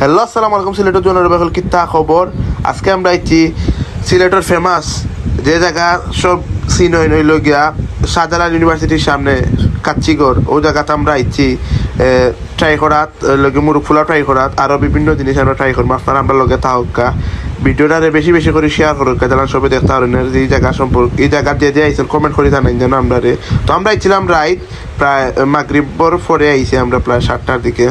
Hello আসসালামু আলাইকুম সিলেটের জন্য বেহল কিত্তা খবর। আজকে আমরা আইছি সিলেটের ফেমাস যে জায়গা সব সিন হইল গিয়া শাহজালাল ইউনিভার্সিটির সামনে কাচ্চিগড়, ও জায়গাতে আমরা আইছি ট্রাই করাত লগে মুরুখ ফুলা ট্রাই করাত আরও বিভিন্ন জিনিস আমরা ট্রাই করবো। আপনারা আমরা লগে থাকা ভিডিওটারে বেশি বেশি করে শেয়ার করুক, যেন সবাই দেখতে পারেন এই জায়গা সম্পর্কে, এই জায়গার যে আইসেন কমেন্ট করে জানাই যেন আমরা রে। তো আমরা আইছিলাম রাইট প্রায় মাগরিবর পরে আইছি আমরা প্রায় 7টার দিকে।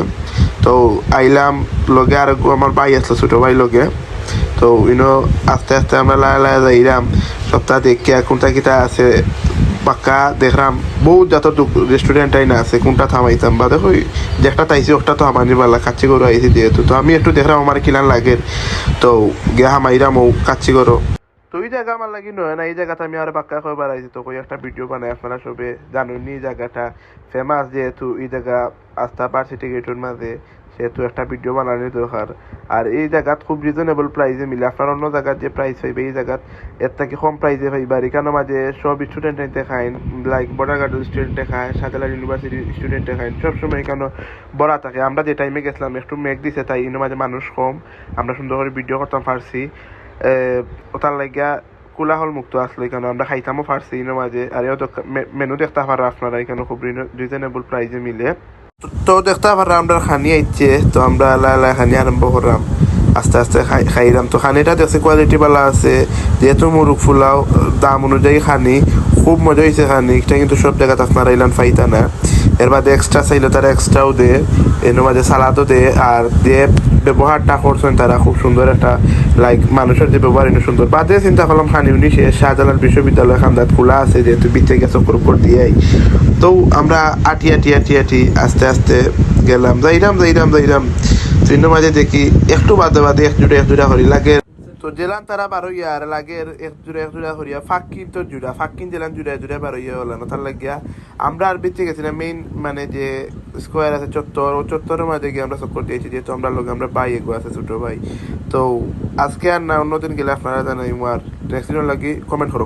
তো আইলাম লগে আর আমার ভাই আসলো ছোটো ভাই লগে। তো আস্তে আস্তে আমরা লায় লায় যাইলাম সপ্তাহ দেখে কোনটা কিটা আছে পাক্কা দেখলাম বহুত যত রেস্টুরেন্ট আইনা আছে কোনটা থামাইতাম বা দেখো যে একটা তাইছি ওটা তো আমানি বালা কাচ্চি গরু আইছি যেহেতু, তো আমি একটু দেখলাম আমার কিলান লাগে তো গে হামাইরাম ও কাচ্চি গরু। তো এই জায়গা আমার লাগি নয় না, এই জায়গাটা আমি আর পাক্কা করে বেড়াইছি। তো কই একটা ভিডিও বানাই, আপনারা সবে জানুন এই জায়গাটা ফেমাস যেহেতু এই জায়গা আস্থা ভার্সিটি গেটের মাঝে, সেহেতু একটা ভিডিও বানানোর দরকার। আর এই জায়গাত খুব রিজনেবল প্রাইসে মিলে, আপনার অন্য জায়গার যে প্রাইস পাইবে এই জায়গাত এর থেকে কম প্রাইসে পাইবে। আর এখানে মাঝে সব স্টুডেন্টে খাইন, লাইক বর্ডার গার্ডেন স্টুডেন্টে খায়, শাহজালাল ইউনিভার্সিটির স্টুডেন্টে খাইন, সবসময় এখানে বড়া থাকে। আমরা যে টাইমে গেছিলাম একটু মেঘ দিছে, তাই ইনো মাঝে মানুষ কম, আমরা সুন্দর করে ভিডিও করতাম পারছি। ওটার লাগিয়া কোলাহল মুক্ত আসলো এখানে, আমরা খাইতামও পারছি ইনো মাঝে। আর এও তো মেনু দেখতে পারো আপনারা, এখানে খুব রিজনেবল প্রাইসে মিলে। তো দেখতে পারলাম আমরা খানি আইছে, তো আমরা লাই খানি আরম্ভ করলাম, আস্তে আস্তে খাইলাম। তো খানিটা দেখছি কোয়ালিটি ভালো আছে, যেহেতু মুরুখ ফুলাও দাম অনুযায়ী খানি খুব মজা হয়েছে। খানি এটা কিন্তু সব জায়গাতে আপনারা ইলান ফাইতা না। এর বাদে এক্সট্রা চাইলে তারা এক্সট্রাও দে, এর মাঝে সালাদও দে। আর যে ব্যবহারটা করছেন তারা খুব সুন্দর একটা লাইক মানুষের যে ব্যবহার এনে সুন্দর। বাদে চিন্তা করলাম খানি উনি সে শাহজালাল বিশ্ববিদ্যালয় খান্দাত খোলা আছে যেহেতু বিচে গেছে উপর দিয়েই। তো আমরা আটি আটি আটি আটি আস্তে আস্তে গেলাম, যাইরাম ট্রেনের মাঝে দেখি একটু বাদে বাদে এক জুড়া হরি লাগে। তো জেলান তারা বারো ইয়ার লাগে এক জুড়া হরিয়া ফাঁকিন তো ফাঁকিন জেলান জুড়া বারো ইয়া হলাম। তার লাগিয়া আমরা আর বেঁচে গেছি না, মেইন মানে যে স্কোয়ার আছে চত্বর, ও চত্বরের মাঝে গিয়ে আমরা চক্কর দিয়েছি, যেহেতু আমরা লোক আমরা ভাই এগো আছে ছোটো ভাই। তো আজকে আর না অন্যদিন গেলে আপনারা জানাই আর নেক্সট দিন লাগি কমেন্ট করো।